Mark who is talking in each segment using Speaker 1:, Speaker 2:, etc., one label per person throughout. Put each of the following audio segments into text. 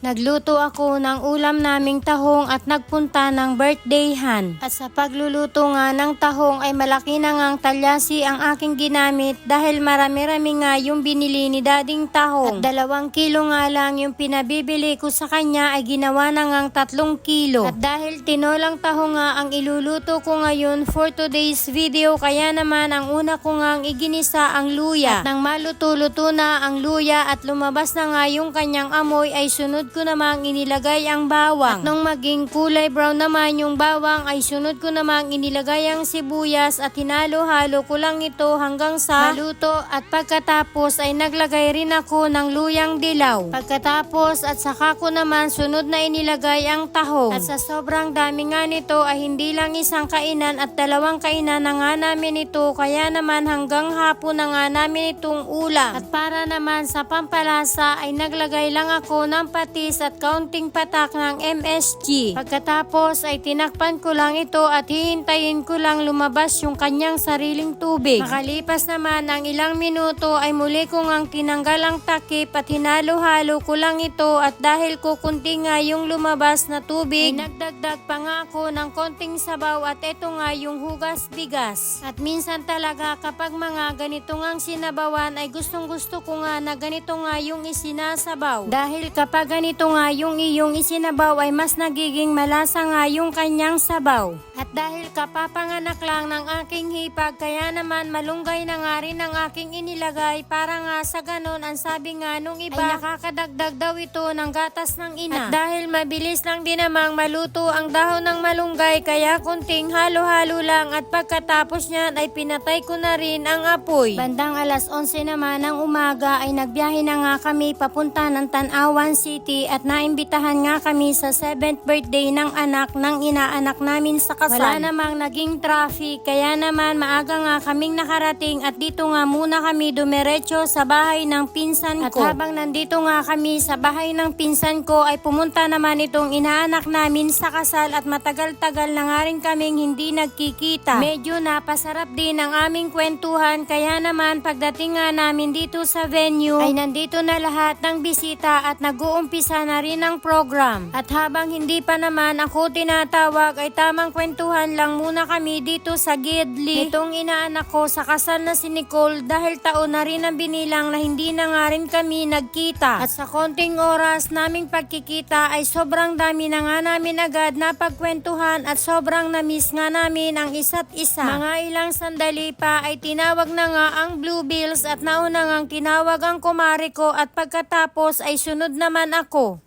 Speaker 1: Nagluto ako ng ulam naming tahong at nagpunta ng birthdayhan. At sa pagluluto nga ng tahong ay malaki na ngang talyasi ang aking ginamit dahil marami-rami nga yung binili ni dading tahong. At 2 kilo nga lang yung pinabibili ko sa kanya ay ginawa na ngang 3 kilo. At dahil tinolang tahong nga ang iluluto ko ngayon for today's video, kaya naman ang una ko ngang iginisa ang luya. At nang maluto-luto na ang luya at lumabas na nga yung kanyang amoy ay sunod ko namang inilagay ang bawang. At nung maging kulay brown naman yung bawang ay sunod ko namang inilagay ang sibuyas at hinalo-halo ko lang ito hanggang sa maluto at pagkatapos ay naglagay rin ako ng luyang dilaw. Pagkatapos at saka ko naman sunod na inilagay ang tahong. At sa sobrang dami nga nito ay hindi lang isang kainan at 2 kainan na nga namin ito, kaya naman hanggang hapon na nga namin itong ulam. At para naman sa pampalasa ay naglagay lang ako ng patis at kaunting patak ng MSG. Pagkatapos ay tinakpan ko lang ito at hihintayin ko lang lumabas yung kanyang sariling tubig. Makalipas naman ang ilang minuto ay muli ko ngang tinanggal ang takip at hinalo-halo ko lang ito, at dahil kukunti nga yung lumabas na tubig ay nagdagdag pa nga ako ng konting sabaw at ito nga yung hugas bigas. At minsan talaga kapag mga ganito ngang sinabawan ay gustong-gusto ko nga na ganito nga yung isinasabaw. Dahil kapag ganito nga yung iyong isinabaw ay mas nagiging malasa nga yung kanyang sabaw. At dahil kapapanganak lang ng aking hipag, kaya naman malunggay na nga rin ang aking inilagay para nga sa ganon ang sabi nga nung iba ay nakakadagdag daw ito ng gatas ng ina. At dahil mabilis lang din namang maluto ang dahon ng malunggay, kaya kunting halo-halo lang at pagkatapos niyan ay pinatay ko na rin ang apoy. Bandang 11:00 naman ng umaga ay nagbiyahe na nga kami papunta ng Tanawan City at naimbitahan nga kami sa 7th birthday ng anak ng inaanak namin sa kasal. Wala namang naging traffic, kaya naman maaga nga kaming nakarating at dito nga muna kami dumiretso sa bahay ng pinsan ko. At habang nandito nga kami sa bahay ng pinsan ko ay pumunta naman itong inaanak namin sa kasal at matagal-tagal na nga rin kaming hindi nagkikita. Medyo napasarap din ang aming kwentuhan, kaya naman pagdating nga namin dito sa venue ay nandito na lahat ng bisita at nag-uumpisa na rin ang program. At habang hindi pa naman ako tinatawag ay tamang kwentuhan lang muna kami dito sa gidli nitong inaanak ko sa kasal na si Nicole, dahil taon na rin ang binilang na hindi na nga rin kami nagkita. At sa konting oras naming pagkikita ay sobrang dami na nga namin agad na pagkwentuhan at sobrang na-miss nga namin ang isa't isa. Mga ilang sandali pa ay tinawag na nga ang Blue Bills at nauna ngang tinawag ang kumari ko at pagkatapos ay sunod naman ako.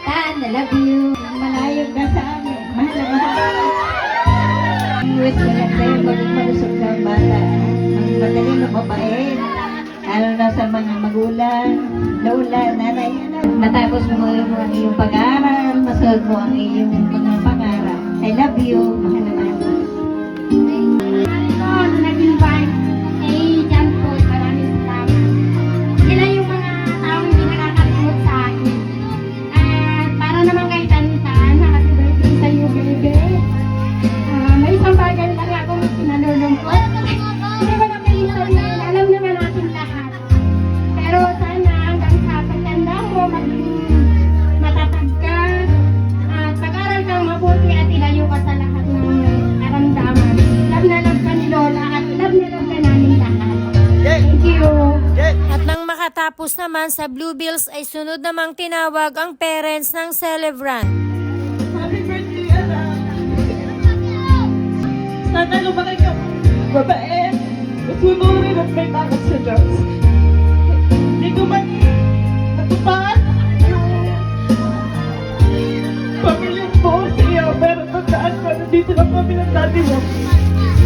Speaker 2: Tan, I love you. Malayo ka sa amin. Mahal na mahal. Iwit ka lang kayo magpalusog sa bata. Ang magaling na mabait. Lalo na sa mga magulang, lola, nanay. Matapos mo ang iyong pag-aaral, masunod mo ang iyong mga pangarap. I love you. Mahal na mahal.
Speaker 3: Nag-invite kay Jan po, maraming salamat. Sila yung mga taong hindi nakakalimot sa akin. At para naman kay Tantan, happy birthday sa iyo, baby. May isang bagay lang akong sinalulungkot. Hindi ko napaisal na yun, alam naman natin lahat. Pero sana hanggang sa pagtanda mo, maging matatag ka at pag-aral kang mabuti at ilayo ka sa lahat ng karamdaman. Love na love ka ni Lola at love na love ka namin lahat. Thank you.
Speaker 1: At nang makatapos naman sa Blue Bills ay sunod namang tinawag ang parents ng celebrant.
Speaker 4: Happy birthday, anak! Sana lumaki ka babae. Masunurin at may takot sa Diyos. Hindi ko man natupad yung pamilyang mo siya. Pero tandaan ko, nandito lang kami ng daddy mo.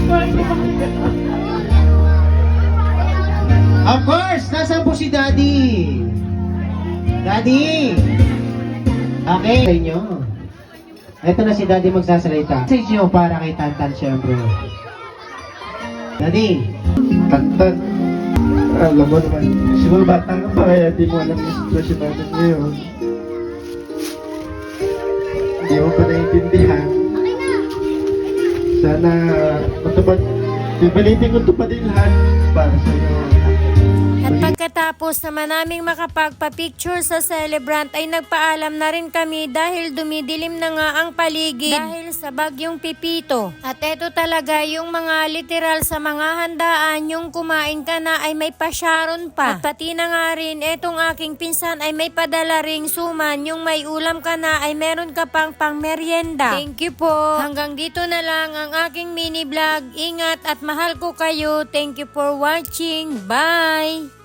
Speaker 4: Mahal ko makikita.
Speaker 5: Of course, nasaan po si Daddy? Daddy! Okay, sa inyo. Ito na si Daddy magsasalita. Sa inyo para kay Tantan, syempre. Daddy!
Speaker 6: Tantan, alam mo naman, siguro bata ka pa kaya di mo alam yung sitwasyon natin ngayon. Hindi mo pa naiintindihan. Sana matupad, pipilitin ko tupadin lahat para sa'yo.
Speaker 1: At pagkatapos Pagkatapos naman naming makapagpa-picture sa celebrant ay nagpaalam na rin kami dahil dumidilim na nga ang paligid dahil sa bagyong Pipito. At eto talaga yung mga literal sa mga handaan, yung kumain ka na ay may pasyaron pa. At pati na nga rin etong aking pinsan ay may padala ring suman, yung may ulam ka na ay meron ka pang merienda. Thank you po. Hanggang dito na lang ang aking mini vlog. Ingat at mahal ko kayo. Thank you for watching. Bye!